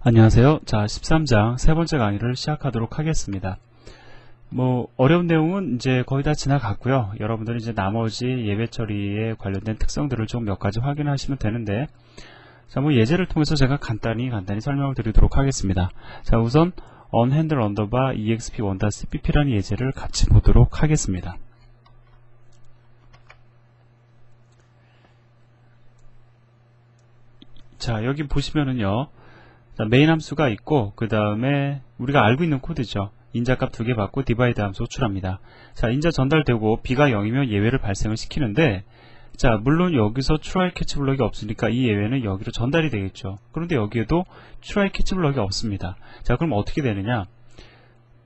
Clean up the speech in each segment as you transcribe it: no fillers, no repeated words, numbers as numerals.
안녕하세요. 자, 13장 세 번째 강의를 시작하도록 하겠습니다. 어려운 내용은 이제 거의 다 지나갔고요. 여러분들은 이제 나머지 예배 처리에 관련된 특성들을 좀 몇 가지 확인하시면 되는데, 자, 예제를 통해서 제가 간단히 설명을 드리도록 하겠습니다. 자, 우선 onhandle underbar exp1.cpp라는 예제를 같이 보도록 하겠습니다. 자, 여기 보시면은요. 자, 메인 함수가 있고 그 다음에 우리가 알고 있는 코드죠. 인자값 2개 받고 디바이드 함수 호출합니다. 자, 인자 전달되고 b가 0이면 예외를 발생을 시키는데, 자, 물론 여기서 try catch 블럭이 없으니까 이 예외는 여기로 전달이 되겠죠. 그런데 여기에도 try catch 블럭이 없습니다. 자, 그럼 어떻게 되느냐?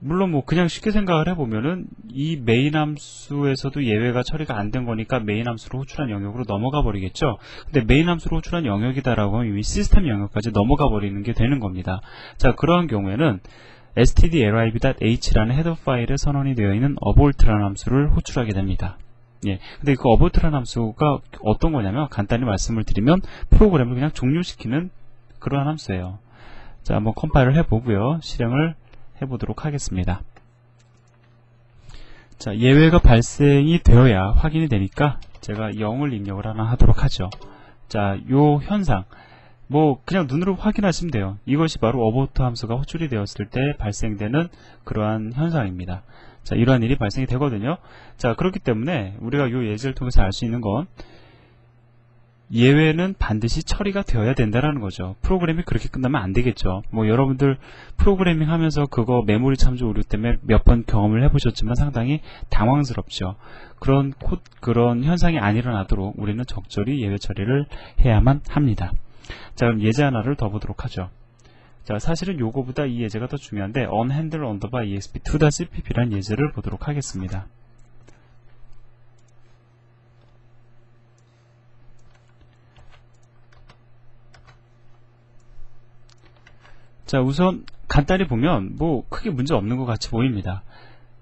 물론 그냥 쉽게 생각을 해보면은 이 메인 함수에서도 예외가 처리가 안 된 거니까 메인 함수로 호출한 영역으로 넘어가 버리겠죠. 근데 메인 함수로 호출한 영역이다라고 하면 이미 시스템 영역까지 넘어가 버리는 게 되는 겁니다. 자, 그러한 경우에는 stdlib.h라는 헤더 파일에 선언이 되어 있는 abort라는 함수를 호출하게 됩니다. 예. 근데 그 abort라는 함수가 어떤 거냐면, 간단히 말씀을 드리면 프로그램을 그냥 종료시키는 그러한 함수예요. 자, 한번 컴파일을 해보고요. 실행을 해보도록 하겠습니다. 자, 예외가 발생이 되어야 확인이 되니까 제가 0을 입력을 하나 하도록 하죠. 자, 요 현상 그냥 눈으로 확인하시면 돼요. 이것이 바로 abort 함수가 호출이 되었을 때 발생되는 그러한 현상입니다. 자, 이러한 일이 발생이 되거든요. 자, 그렇기 때문에 우리가 요 예제를 통해서 알 수 있는 건, 예외는 반드시 처리가 되어야 된다라는 거죠. 프로그램이 그렇게 끝나면 안 되겠죠. 여러분들 프로그래밍 하면서 그거 메모리 참조 오류 때문에 몇 번 경험을 해보셨지만 상당히 당황스럽죠. 그런 현상이 안 일어나도록 우리는 적절히 예외 처리를 해야만 합니다. 자, 그럼 예제 하나를 더 보도록 하죠. 자, 사실은 요거보다 이 예제가 더 중요한데, onhandle underbar exp2.cpp라는 예제를 보도록 하겠습니다. 자, 우선 간단히 보면 크게 문제 없는 것 같이 보입니다.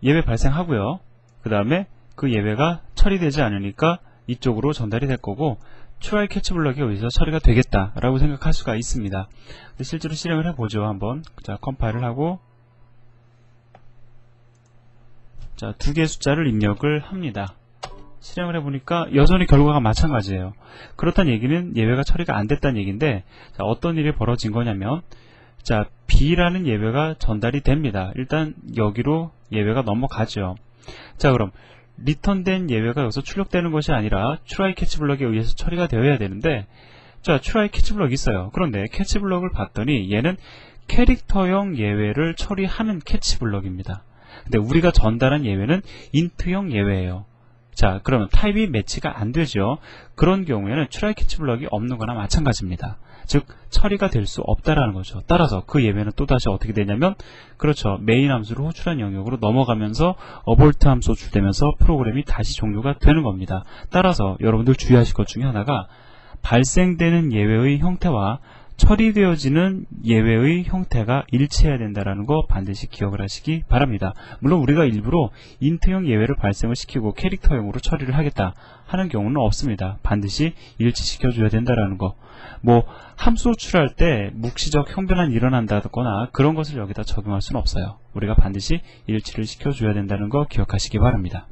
예외 발생하고요. 그 다음에 그 예외가 처리되지 않으니까 이쪽으로 전달이 될 거고, try catch 블럭이 여기서 처리가 되겠다라고 생각할 수가 있습니다. 근데 실제로 실행을 해보죠. 한번. 자, 컴파일을 하고, 자, 2개의 숫자를 입력을 합니다. 실행을 해보니까 여전히 결과가 마찬가지예요. 그렇다는 얘기는 예외가 처리가 안 됐다는 얘기인데, 자, 어떤 일이 벌어진 거냐면, 자, B라는 예외가 전달이 됩니다. 일단 여기로 예외가 넘어가죠. 자, 그럼 리턴된 예외가 여기서 출력되는 것이 아니라 try catch 블럭에 의해서 처리가 되어야 되는데, 자, try catch 블럭이 있어요. 그런데 catch 블럭을 봤더니 얘는 캐릭터형 예외를 처리하는 catch 블럭입니다. 근데 우리가 전달한 예외는 int형 예외예요. 자, 그러면 타입이 매치가 안 되죠. 그런 경우에는 try catch 블럭이 없는 거나 마찬가지입니다. 즉, 처리가 될 수 없다라는 거죠. 따라서 그 예외는 또다시 어떻게 되냐면, 그렇죠, 메인 함수를 호출한 영역으로 넘어가면서 abort 함수 호출되면서 프로그램이 다시 종료가 되는 겁니다. 따라서 여러분들 주의하실 것 중에 하나가, 발생되는 예외의 형태와 처리되어지는 예외의 형태가 일치해야 된다는 거 반드시 기억을 하시기 바랍니다. 물론 우리가 일부러 int형 예외를 발생을 시키고 캐릭터형으로 처리를 하겠다 하는 경우는 없습니다. 반드시 일치시켜줘야 된다는 거. 함수 호출할 때 묵시적 형변환이 일어난다거나 그런 것을 여기다 적용할 수는 없어요. 우리가 반드시 일치를 시켜줘야 된다는 거 기억하시기 바랍니다.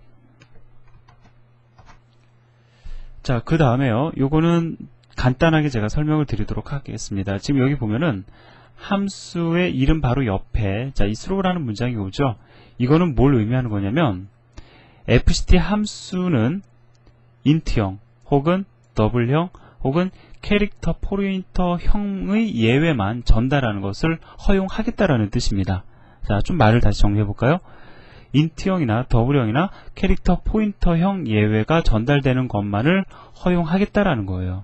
자, 그 다음에요. 요거는 간단하게 제가 설명을 드리도록 하겠습니다. 지금 여기 보면은 함수의 이름 바로 옆에, 자, 이 throw라는 문장이 오죠. 이거는 뭘 의미하는 거냐면, fct 함수는 int형 혹은 double형 혹은 캐릭터 포인터형의 예외만 전달하는 것을 허용하겠다라는 뜻입니다. 자, 좀 말을 다시 정리해 볼까요? int형이나 double형이나 캐릭터 포인터형 예외가 전달되는 것만을 허용하겠다라는 거예요.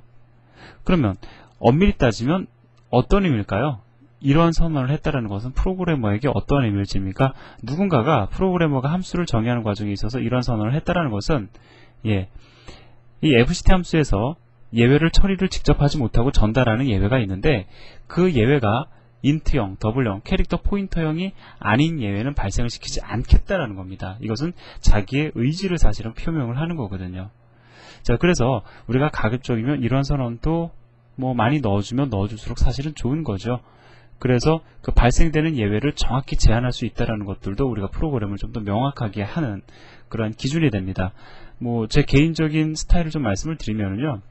그러면 엄밀히 따지면 어떤 의미일까요? 이러한 선언을 했다는 것은 프로그래머에게 어떠한 의미를 집니까? 누군가가 프로그래머가 함수를 정의하는 과정에 있어서 이러한 선언을 했다는 것은, 이 fct 함수에서 예외를 처리를 직접 하지 못하고 전달하는 예외가 있는데, 그 예외가 int형, double형, 캐릭터 포인터형이 아닌 예외는 발생을 시키지 않겠다라는 겁니다. 이것은 자기의 의지를 사실은 표명을 하는 거거든요. 자, 그래서 우리가 가급적이면 이런 선언도 많이 넣어주면 넣어줄수록 사실은 좋은 거죠. 그래서 그 발생되는 예외를 정확히 제한할 수 있다는 것들도 우리가 프로그램을 좀 더 명확하게 하는 그러한 기준이 됩니다. 뭐 제 개인적인 스타일을 좀 말씀을 드리면요,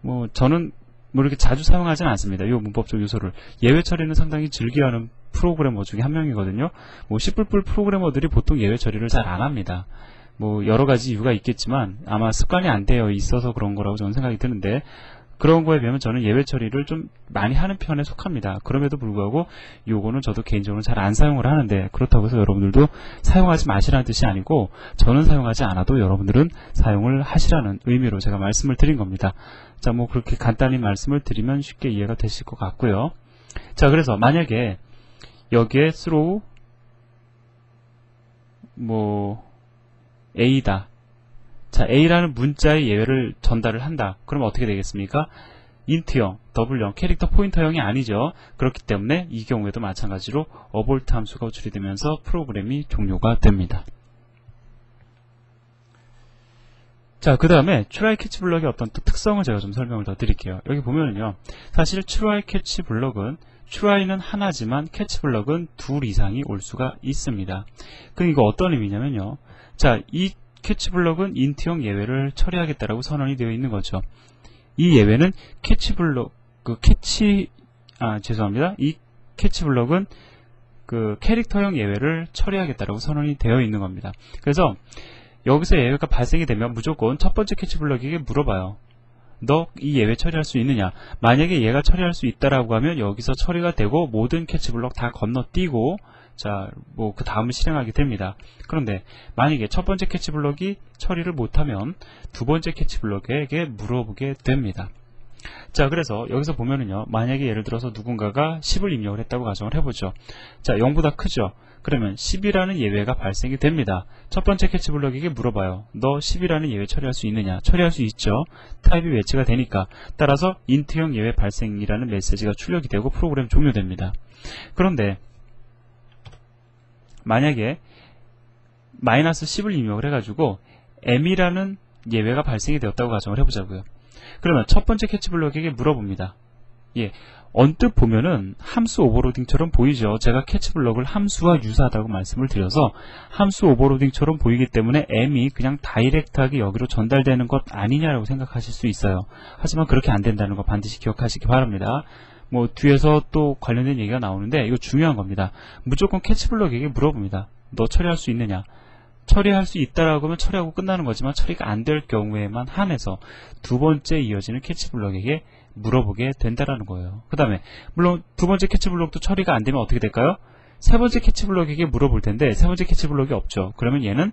뭐 저는 뭐 이렇게 자주 사용하지는 않습니다. 이 문법적 요소를. 예외 처리는 상당히 즐겨하는 프로그래머 중에 한 명이거든요. 뭐 C++ 프로그래머들이 보통 예외 처리를 잘 안 합니다. 뭐 여러 가지 이유가 있겠지만 아마 습관이 안 되어 있어서 그런 거라고 저는 생각이 드는데, 그런 거에 비하면 저는 예외 처리를 좀 많이 하는 편에 속합니다. 그럼에도 불구하고 요거는 저도 개인적으로 잘 안 사용을 하는데, 그렇다고 해서 여러분들도 사용하지 마시라는 뜻이 아니고, 저는 사용하지 않아도 여러분들은 사용을 하시라는 의미로 제가 말씀을 드린 겁니다. 자, 뭐 그렇게 간단히 말씀을 드리면 쉽게 이해가 되실 것 같고요. 자, 그래서 만약에 여기에 through 뭐 A다. 자, A라는 문자의 예외를 전달을 한다. 그러면 어떻게 되겠습니까? 인트형, 더블형, 캐릭터 포인터형이 아니죠. 그렇기 때문에 이 경우에도 마찬가지로 abort 함수가 호출이 되면서 프로그램이 종료가 됩니다. 자, 그 다음에 try catch 블럭의 어떤 또 특성을 제가 좀 설명을 더 드릴게요. 여기 보면은요, 사실 try catch 블럭은 try는 하나지만 catch 블럭은 둘 이상이 올 수가 있습니다. 그럼 이거 어떤 의미냐면요, 자, 이 캐치 블럭은 인트형 예외를 처리하겠다라고 선언이 되어 있는 거죠. 이 예외는 캐치 블럭, 죄송합니다. 이 캐치 블럭은 그 캐릭터형 예외를 처리하겠다라고 선언이 되어 있는 겁니다. 그래서 여기서 예외가 발생이 되면 무조건 첫 번째 캐치 블럭에게 물어봐요. 너 이 예외 처리할 수 있느냐? 만약에 얘가 처리할 수 있다라고 하면 여기서 처리가 되고 모든 캐치 블럭 다 건너뛰고, 자, 뭐 그 다음을 실행하게 됩니다. 그런데 만약에 첫 번째 캐치 블럭이 처리를 못하면 두 번째 캐치 블럭에게 물어보게 됩니다. 자, 그래서 여기서 보면은요, 만약에 예를 들어서 누군가가 10을 입력을 했다고 가정을 해보죠. 자, 0보다 크죠? 그러면 10이라는 예외가 발생이 됩니다. 첫 번째 캐치 블럭에게 물어봐요. 너 10이라는 예외 처리할 수 있느냐? 처리할 수 있죠. 타입이 매치가 되니까. 따라서 인트형 예외 발생이라는 메시지가 출력이 되고 프로그램 종료됩니다. 그런데 만약에 마이너스 10을 입력을 해가지고 m이라는 예외가 발생이 되었다고 가정을 해보자고요. 그러면 첫 번째 캐치 블럭에게 물어봅니다. 예, 언뜻 보면은 함수 오버로딩처럼 보이죠. 제가 캐치 블럭을 함수와 유사하다고 말씀을 드려서 함수 오버로딩처럼 보이기 때문에 m이 그냥 다이렉트하게 여기로 전달되는 것 아니냐라고 생각하실 수 있어요. 하지만 그렇게 안 된다는 거 반드시 기억하시기 바랍니다. 뭐 뒤에서 또 관련된 얘기가 나오는데 이거 중요한 겁니다. 무조건 캐치 블럭에게 물어봅니다. 너 처리할 수 있느냐? 처리할 수 있다라고 하면 처리하고 끝나는 거지만 처리가 안 될 경우에만 한해서 두 번째 이어지는 캐치 블럭에게 물어보게 된다라는 거예요. 그 다음에 물론 두 번째 캐치 블럭도 처리가 안 되면 어떻게 될까요? 세 번째 캐치 블럭에게 물어볼 텐데 세 번째 캐치 블럭이 없죠. 그러면 얘는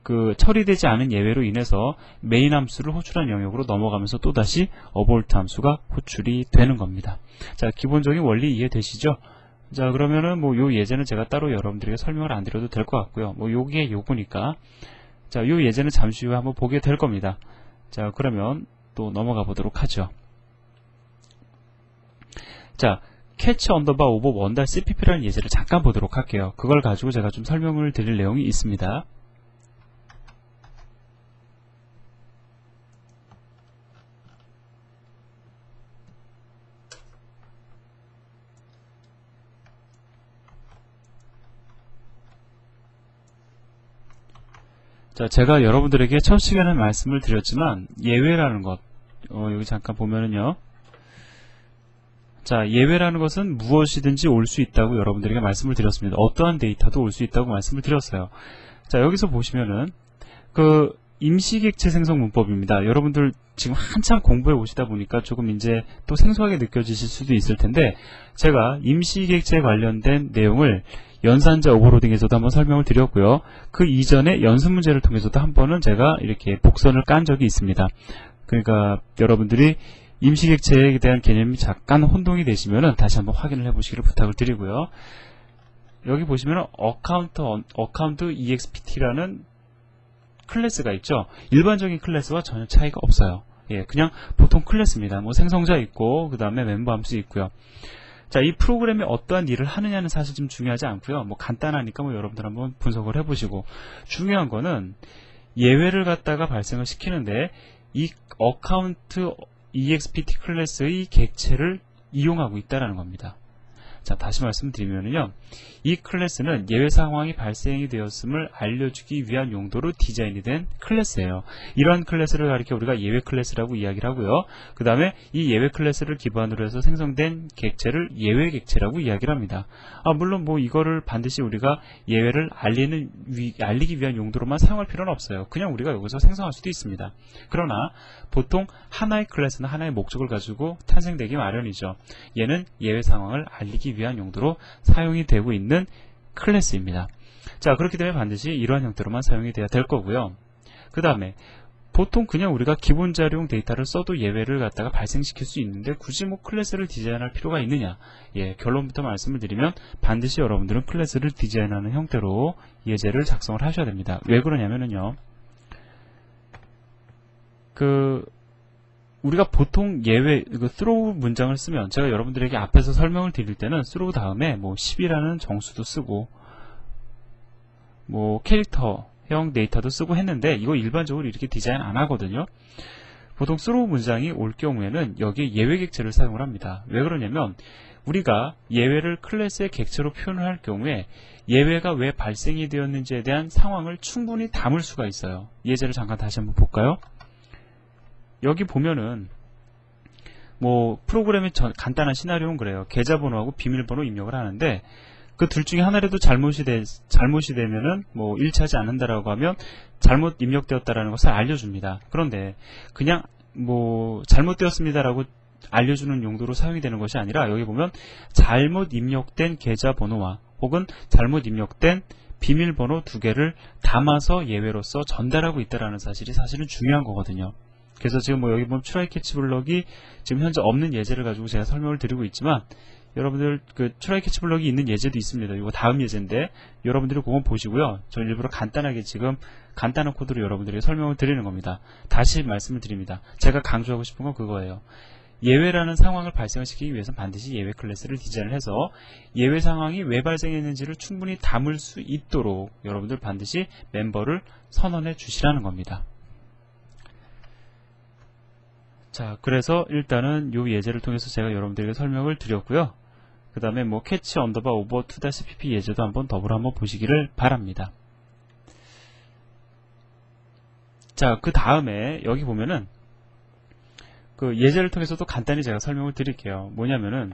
그 처리되지 않은 예외로 인해서 메인 함수를 호출한 영역으로 넘어가면서 또다시 abort 함수가 호출이 되는 겁니다. 자, 기본적인 원리 이해되시죠? 자, 그러면은 뭐 요 예제는 제가 따로 여러분들에게 설명을 안 드려도 될 것 같고요. 뭐 요게 요거니까. 자, 요 예제는 잠시 후에 한번 보게 될 겁니다. 자, 그러면 또 넘어가 보도록 하죠. 자, catch underbar over one.cpp라는 예제를 잠깐 보도록 할게요. 그걸 가지고 제가 좀 설명을 드릴 내용이 있습니다. 자, 제가 여러분들에게 첫 시간에 말씀을 드렸지만 예외라는 것, 여기 잠깐 보면은요. 자, 예외라는 것은 무엇이든지 올 수 있다고 여러분들에게 말씀을 드렸습니다. 어떠한 데이터도 올 수 있다고 말씀을 드렸어요. 자, 여기서 보시면은 그 임시객체 생성 문법입니다. 여러분들 지금 한참 공부해 오시다 보니까 조금 이제 또 생소하게 느껴지실 수도 있을 텐데, 제가 임시객체 관련된 내용을 연산자 오버로딩에서도 한번 설명을 드렸고요. 그 이전에 연습 문제를 통해서도 한 번은 제가 이렇게 복선을 깐 적이 있습니다. 그러니까 여러분들이 임시객체에 대한 개념이 잠깐 혼동이 되시면은 다시 한번 확인을 해 보시기를 부탁을 드리고요. 여기 보시면은 account expt라는 클래스가 있죠. 일반적인 클래스와 전혀 차이가 없어요. 예, 그냥 보통 클래스입니다. 뭐 생성자 있고 그 다음에 멤버 함수 있고요. 자, 이 프로그램이 어떠한 일을 하느냐는 사실 좀 중요하지 않고요. 뭐 간단하니까 뭐 여러분들 한번 분석을 해보시고, 중요한 거는 예외를 갖다가 발생을 시키는데 이 account expt 클래스의 객체를 이용하고 있다라는 겁니다. 자, 다시 말씀드리면요, 이 클래스는 예외 상황이 발생이 되었음을 알려주기 위한 용도로 디자인이 된 클래스예요. 이러한 클래스를 가리켜 우리가 예외 클래스라고 이야기를 하고요. 그 다음에 이 예외 클래스를 기반으로 해서 생성된 객체를 예외 객체라고 이야기를 합니다. 물론 뭐 이거를 반드시 우리가 예외를 알리기 위한 용도로만 사용할 필요는 없어요. 그냥 우리가 여기서 생성할 수도 있습니다. 그러나 보통 하나의 클래스는 하나의 목적을 가지고 탄생되기 마련이죠. 얘는 예외 상황을 알리기 위한 용도로 사용이 되고 있는 클래스입니다. 자, 그렇기 때문에 반드시 이러한 형태로만 사용이 돼야 될 거고요. 그 다음에 보통 그냥 우리가 기본 자료용 데이터를 써도 예외를 갖다가 발생시킬 수 있는데 굳이 뭐 클래스를 디자인할 필요가 있느냐? 예, 결론부터 말씀을 드리면 반드시 여러분들은 클래스를 디자인하는 형태로 예제를 작성을 하셔야 됩니다. 왜 그러냐면요, 우리가 보통 예외, throw 문장을 쓰면 제가 여러분들에게 앞에서 설명을 드릴 때는 throw 다음에 뭐 10이라는 정수도 쓰고 뭐 캐릭터형 데이터도 쓰고 했는데 이거 일반적으로 이렇게 디자인 안 하거든요. 보통 throw 문장이 올 경우에는 여기에 예외 객체를 사용을 합니다. 왜 그러냐면 우리가 예외를 클래스의 객체로 표현을 할 경우에 예외가 왜 발생이 되었는지에 대한 상황을 충분히 담을 수가 있어요. 예제를 잠깐 다시 한번 볼까요? 여기 보면은 뭐 프로그램의 간단한 시나리오는 그래요. 계좌번호하고 비밀번호 입력을 하는데 그 둘 중에 하나라도 잘못이 되면은 뭐 일치하지 않는다라고 하면 잘못 입력되었다라는 것을 알려줍니다. 그런데 그냥 뭐 잘못되었습니다라고 알려주는 용도로 사용이 되는 것이 아니라 여기 보면 잘못 입력된 계좌번호와 혹은 잘못 입력된 비밀번호 두 개를 담아서 예외로서 전달하고 있다라는 사실이 사실은 중요한 거거든요. 그래서 지금 뭐 여기 보면 트라이 캐치 블럭이 지금 현재 없는 예제를 가지고 제가 설명을 드리고 있지만 여러분들 그 트라이 캐치 블럭이 있는 예제도 있습니다. 이거 다음 예제인데 여러분들이 그건 보시고요. 저는 일부러 간단하게 지금 간단한 코드로 여러분들에게 설명을 드리는 겁니다. 다시 말씀을 드립니다. 제가 강조하고 싶은 건 그거예요. 예외라는 상황을 발생시키기 위해서는 반드시 예외 클래스를 디자인을 해서 예외 상황이 왜 발생했는지를 충분히 담을 수 있도록 여러분들 반드시 멤버를 선언해 주시라는 겁니다. 자, 그래서 일단은 이 예제를 통해서 제가 여러분들에게 설명을 드렸고요. 그 다음에 뭐 캐치 언더바 오버 2-pp 예제도 한번 더불어 한번 보시기를 바랍니다. 자, 그 다음에 여기 보면은 그 예제를 통해서도 간단히 제가 설명을 드릴게요. 뭐냐면은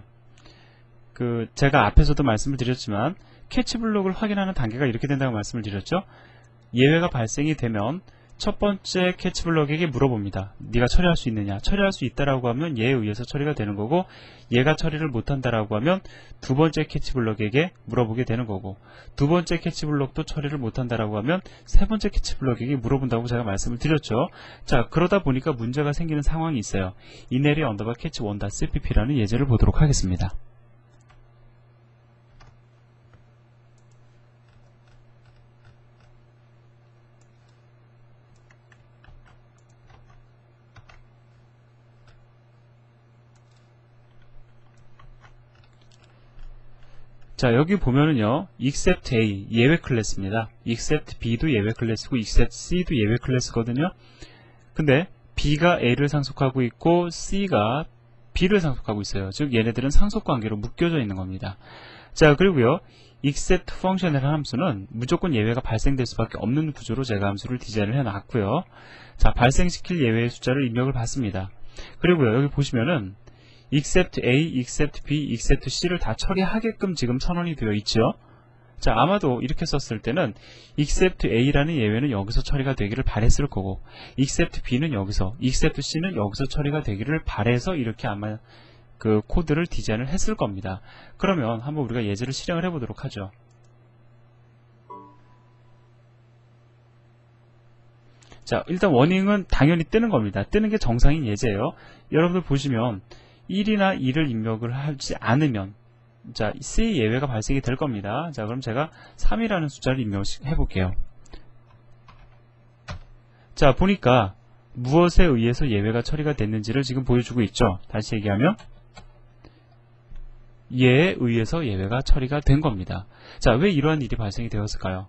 그 제가 앞에서도 말씀을 드렸지만 캐치 블록을 확인하는 단계가 이렇게 된다고 말씀을 드렸죠. 예외가 발생이 되면 첫 번째 캐치 블럭에게 물어봅니다. 네가 처리할 수 있느냐? 처리할 수 있다라고 하면 얘에 의해서 처리가 되는 거고, 얘가 처리를 못한다라고 하면 두 번째 캐치 블럭에게 물어보게 되는 거고, 두 번째 캐치 블럭도 처리를 못한다라고 하면 세 번째 캐치 블럭에게 물어본다고 제가 말씀을 드렸죠. 자, 그러다 보니까 문제가 생기는 상황이 있어요. 이네리 언더바 캐치 1.cpp라는 예제를 보도록 하겠습니다. 자, 여기 보면은요, except A 예외 클래스입니다. except B도 예외 클래스고 except C도 예외 클래스거든요. 근데 B가 A를 상속하고 있고 C가 B를 상속하고 있어요. 즉 얘네들은 상속 관계로 묶여져 있는 겁니다. 자, 그리고요, except 펑션이라는 함수는 무조건 예외가 발생될 수밖에 없는 구조로 제가 함수를 디자인을 해놨고요. 자, 발생시킬 예외의 숫자를 입력을 받습니다. 그리고요, 여기 보시면은 except A, except B, except C를 다 처리하게끔 지금 선언이 되어 있죠. 자, 아마도 이렇게 썼을 때는 except A라는 예외는 여기서 처리가 되기를 바랬을 거고, except B는 여기서, except C는 여기서 처리가 되기를 바래서 이렇게 아마 그 코드를 디자인을 했을 겁니다. 그러면 한번 우리가 예제를 실행을 해보도록 하죠. 자, 일단 워닝은 당연히 뜨는 겁니다. 뜨는 게 정상인 예제예요. 여러분들 보시면 1이나 2를 입력을 하지 않으면, 자, C 예외가 발생이 될 겁니다. 자, 그럼 제가 3이라는 숫자를 입력해 볼게요. 자, 보니까 무엇에 의해서 예외가 처리가 됐는지를 지금 보여주고 있죠. 다시 얘기하면 얘에 의해서 예외가 처리가 된 겁니다. 자, 왜 이러한 일이 발생이 되었을까요?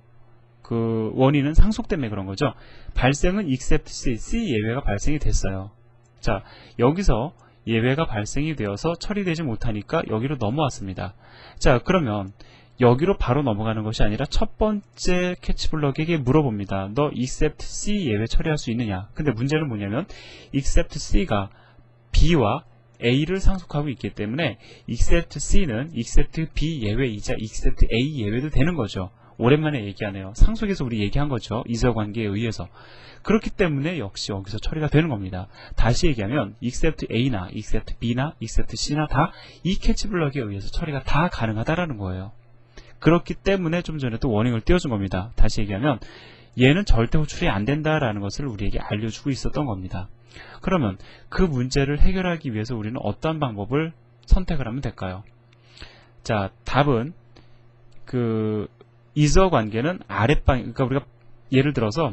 그 원인은 상속 때문에 그런 거죠. 발생은 except C 예외가 발생이 됐어요. 자, 여기서 예외가 발생이 되어서 처리되지 못하니까 여기로 넘어왔습니다. 자, 그러면 여기로 바로 넘어가는 것이 아니라 첫 번째 캐치블럭에게 물어봅니다. 너 except C 예외 처리할 수 있느냐? 근데 문제는 뭐냐면 except C가 B와 A를 상속하고 있기 때문에 except C는 except B 예외이자 except A 예외도 되는 거죠. 오랜만에 얘기하네요. 상속에서 우리 얘기한 거죠. 이저 관계에 의해서. 그렇기 때문에 역시 여기서 처리가 되는 겁니다. 다시 얘기하면 except A나 except B나 except C나 다 이 캐치블럭에 의해서 처리가 다 가능하다라는 거예요. 그렇기 때문에 좀 전에 또 워닝을 띄워준 겁니다. 다시 얘기하면 얘는 절대 호출이 안 된다라는 것을 우리에게 알려주고 있었던 겁니다. 그러면 그 문제를 해결하기 위해서 우리는 어떤 방법을 선택을 하면 될까요? 자, 답은 이저 관계는 아랫방, 그러니까 우리가 예를 들어서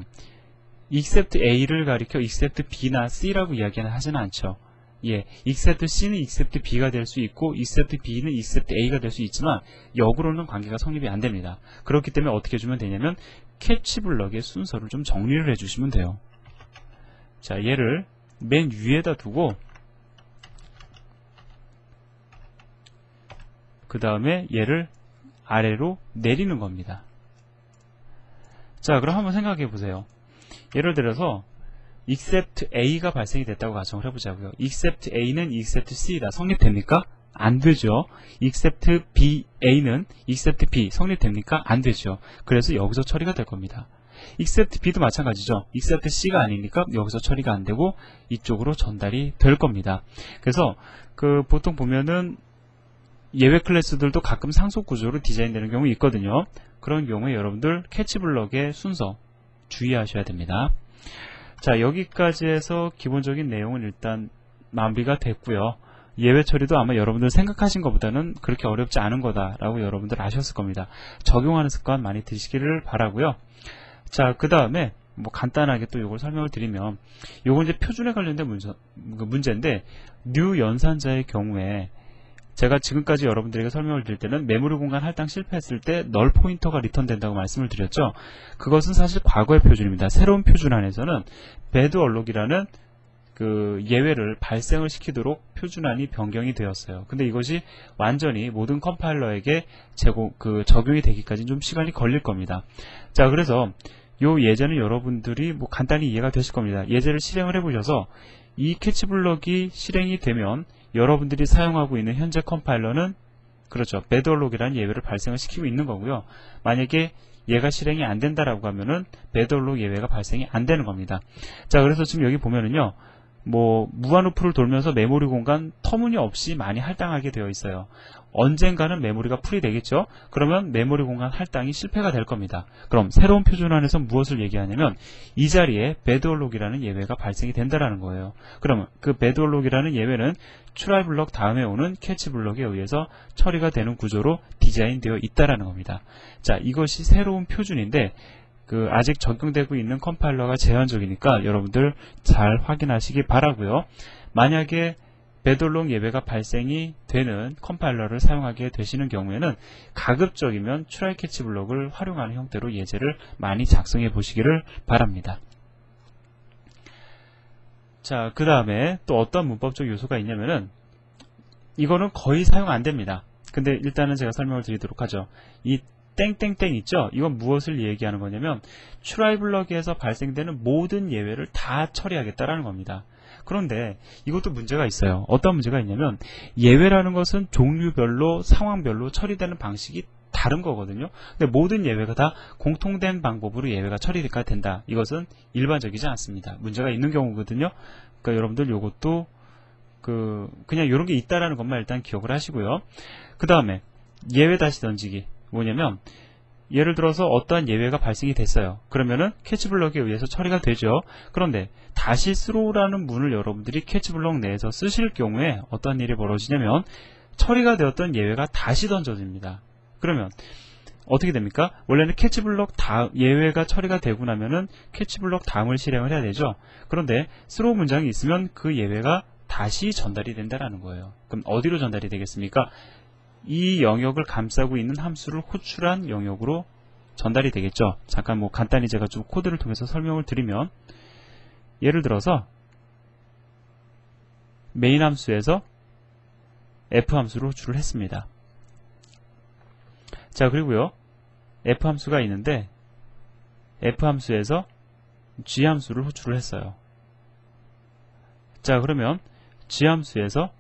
except A를 가리켜 except B나 C라고 이야기는 하지는 않죠. 예, except C는 except B가 될 수 있고 except B는 except A가 될 수 있지만 역으로는 관계가 성립이 안 됩니다. 그렇기 때문에 어떻게 해주면 되냐면 캐치블럭의 순서를 좀 정리를 해주시면 돼요. 자, 얘를 맨 위에다 두고 그 다음에 얘를 아래로 내리는 겁니다. 자, 그럼 한번 생각해 보세요. 예를 들어서 except A가 발생이 됐다고 가정을 해보자고요. except A는 except C다. 성립됩니까? 안 되죠. except A는 except B 성립됩니까? 안 되죠. 그래서 여기서 처리가 될 겁니다. except B도 마찬가지죠. except C가 아니니까 여기서 처리가 안 되고 이쪽으로 전달이 될 겁니다. 그래서 보통 보면은 예외 클래스들도 가끔 상속 구조로 디자인되는 경우 있거든요. 그런 경우에 여러분들 캐치블럭의 순서 주의하셔야 됩니다. 자, 여기까지 해서 기본적인 내용은 일단 마무리가 됐고요. 예외 처리도 아마 여러분들 생각하신 것보다는 그렇게 어렵지 않은 거다라고 여러분들 아셨을 겁니다. 적용하는 습관 많이 들이시기를 바라고요. 자, 그 다음에 뭐 간단하게 또 이걸 설명을 드리면 요건 이제 표준에 관련된 문제인데 new 연산자의 경우에 제가 지금까지 여러분들에게 설명을 드릴 때는 메모리 공간 할당 실패했을 때 널 포인터가 리턴된다고 말씀을 드렸죠. 그것은 사실 과거의 표준입니다. 새로운 표준 안에서는 배드 얼록이라는 예외를 발생을 시키도록 표준안이 변경이 되었어요. 근데 이것이 완전히 모든 컴파일러에게 적용이 되기까지는 좀 시간이 걸릴 겁니다. 자, 그래서 요 예제는 여러분들이 뭐 간단히 이해가 되실 겁니다. 예제를 실행을 해보셔서 이 캐치블럭이 실행이 되면 여러분들이 사용하고 있는 현재 컴파일러는 그렇죠. 배드 얼록이라는 예외를 발생을 시키고 있는 거고요. 만약에 얘가 실행이 안 된다라고 하면은 배드 얼록 예외가 발생이 안 되는 겁니다. 자, 그래서 지금 여기 보면은요. 뭐 무한루프를 돌면서 메모리 공간 터무니없이 많이 할당하게 되어 있어요. 언젠가는 메모리가 풀이 되겠죠. 그러면 메모리 공간 할당이 실패가 될 겁니다. 그럼 새로운 표준안에서 무엇을 얘기하냐면 이 자리에 배드 얼록이라는 예외가 발생이 된다라는 거예요. 그러면 그 배드 얼록이라는 예외는 트라이 블럭 다음에 오는 캐치 블럭에 의해서 처리가 되는 구조로 디자인되어 있다라는 겁니다. 자, 이것이 새로운 표준인데 아직 적용되고 있는 컴파일러가 제한적이니까 여러분들 잘 확인하시기 바라고요. 만약에 배드 얼록 예외가 발생이 되는 컴파일러를 사용하게 되시는 경우에는 가급적이면 트라이 캐치 블럭을 활용하는 형태로 예제를 많이 작성해 보시기를 바랍니다. 자, 그 다음에 또 어떤 문법적 요소가 있냐면은 이거는 거의 사용 안 됩니다. 근데 일단은 제가 설명을 드리도록 하죠. 이 땡땡땡 있죠? 이건 무엇을 얘기하는 거냐면 트라이 블럭에서 발생되는 모든 예외를 다 처리하겠다라는 겁니다. 그런데 이것도 문제가 있어요. 어떤 문제가 있냐면 예외라는 것은 종류별로 상황별로 처리되는 방식이 다른 거거든요. 근데 모든 예외가 다 공통된 방법으로 예외가 처리가 된다. 이것은 일반적이지 않습니다. 문제가 있는 경우거든요. 그러니까 여러분들 요것도 그냥 이런 게 있다라는 것만 일단 기억을 하시고요. 그 다음에 예외 다시 던지기 뭐냐면 예를 들어서 어떠한 예외가 발생이 됐어요. 그러면은 캐치블럭에 의해서 처리가 되죠. 그런데 다시 스로우라는 문을 여러분들이 캐치블럭 내에서 쓰실 경우에 어떤 일이 벌어지냐면 처리가 되었던 예외가 다시 던져집니다. 그러면 어떻게 됩니까? 원래는 캐치블럭 예외가 처리가 되고 나면은 캐치블럭 다음을 실행을 해야 되죠. 그런데 스로우 문장이 있으면 그 예외가 다시 전달이 된다라는 거예요. 그럼 어디로 전달이 되겠습니까? 이 영역을 감싸고 있는 함수를 호출한 영역으로 전달이 되겠죠. 잠깐 뭐 간단히 제가 좀 코드를 통해서 설명을 드리면 예를 들어서 메인 함수에서 f 함수를 호출을 했습니다. 자, 그리고요, f 함수가 있는데 f 함수에서 g 함수를 호출을 했어요. 자, 그러면 g 함수에서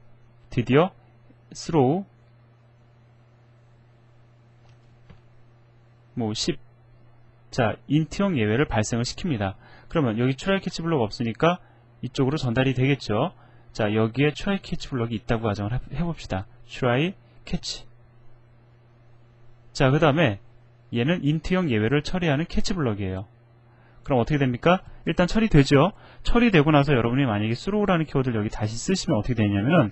드디어 throw 10, 자, 인트형 예외를 발생을 시킵니다. 그러면 여기 try catch 블록 없으니까 이쪽으로 전달이 되겠죠. 자, 여기에 try catch 블록이 있다고 가정을 해봅시다. try catch. 자, 그 다음에 얘는 인트형 예외를 처리하는 캐치 블럭이에요. 그럼 어떻게 됩니까? 일단 처리되죠. 처리되고 나서 여러분이 만약에 throw라는 키워드를 여기 다시 쓰시면 어떻게 되냐면은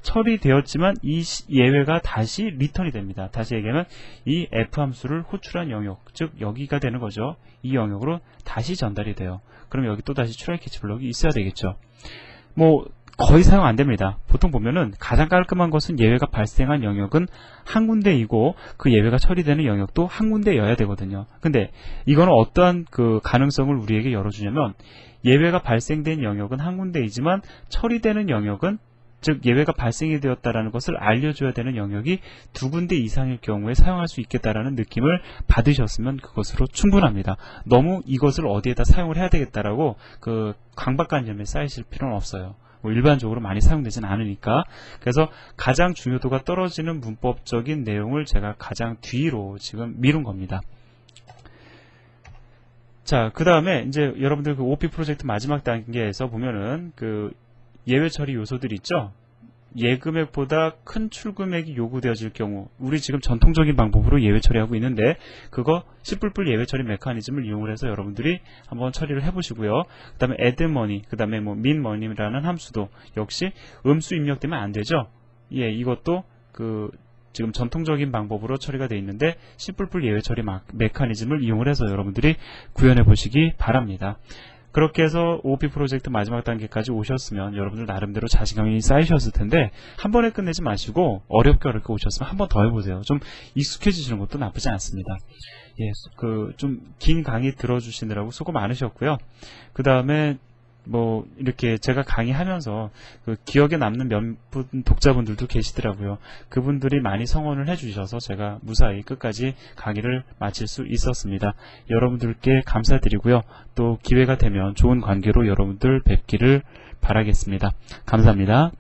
처리되었지만 이 예외가 다시 리턴이 됩니다. 다시 얘기하면 이 f 함수를 호출한 영역, 즉 여기가 되는 거죠. 이 영역으로 다시 전달이 돼요. 그럼 여기 또 다시 try catch 블럭이 있어야 되겠죠. 거의 사용 안 됩니다. 보통 보면은 가장 깔끔한 것은 예외가 발생한 영역은 한 군데이고 그 예외가 처리되는 영역도 한 군데여야 되거든요. 근데 이거는 어떠한 그 가능성을 우리에게 열어주냐면 예외가 발생된 영역은 한 군데이지만 처리되는 영역은, 즉 예외가 발생이 되었다라는 것을 알려줘야 되는 영역이 두 군데 이상일 경우에 사용할 수 있겠다라는 느낌을 받으셨으면 그것으로 충분합니다. 너무 이것을 어디에다 사용을 해야 되겠다라고 그 강박관념에 쌓이실 필요는 없어요. 일반적으로 많이 사용되지는 않으니까. 그래서 가장 중요도가 떨어지는 문법적인 내용을 제가 가장 뒤로 지금 미룬 겁니다. 자, 그 다음에 이제 여러분들 그 OP 프로젝트 마지막 단계에서 보면은 그 예외 처리 요소들 있죠. 예금액보다 큰 출금액이 요구되어질 경우, 우리 지금 전통적인 방법으로 예외 처리하고 있는데 그거 C++ 예외 처리 메커니즘을 이용을 해서 여러분들이 한번 처리를 해보시고요. 그 다음에 add money, 그 다음에 min money라는 함수도 역시 음수 입력되면 안 되죠. 예, 이것도 그 지금 전통적인 방법으로 처리가 되어 있는데 C++ 예외 처리 메커니즘을 이용을 해서 여러분들이 구현해 보시기 바랍니다. 그렇게 해서 OOP 프로젝트 마지막 단계까지 오셨으면 여러분들 나름대로 자신감이 쌓이셨을 텐데 한 번에 끝내지 마시고 어렵게 오셨으면 한 번 더 해보세요. 좀 익숙해지시는 것도 나쁘지 않습니다. 예, 좀 긴 강의 들어주시느라고 수고 많으셨고요. 그 다음에 이렇게 제가 강의하면서 그 기억에 남는 몇 분 독자분들도 계시더라고요. 그분들이 많이 성원을 해주셔서 제가 무사히 끝까지 강의를 마칠 수 있었습니다. 여러분들께 감사드리고요. 또 기회가 되면 좋은 관계로 여러분들 뵙기를 바라겠습니다. 감사합니다.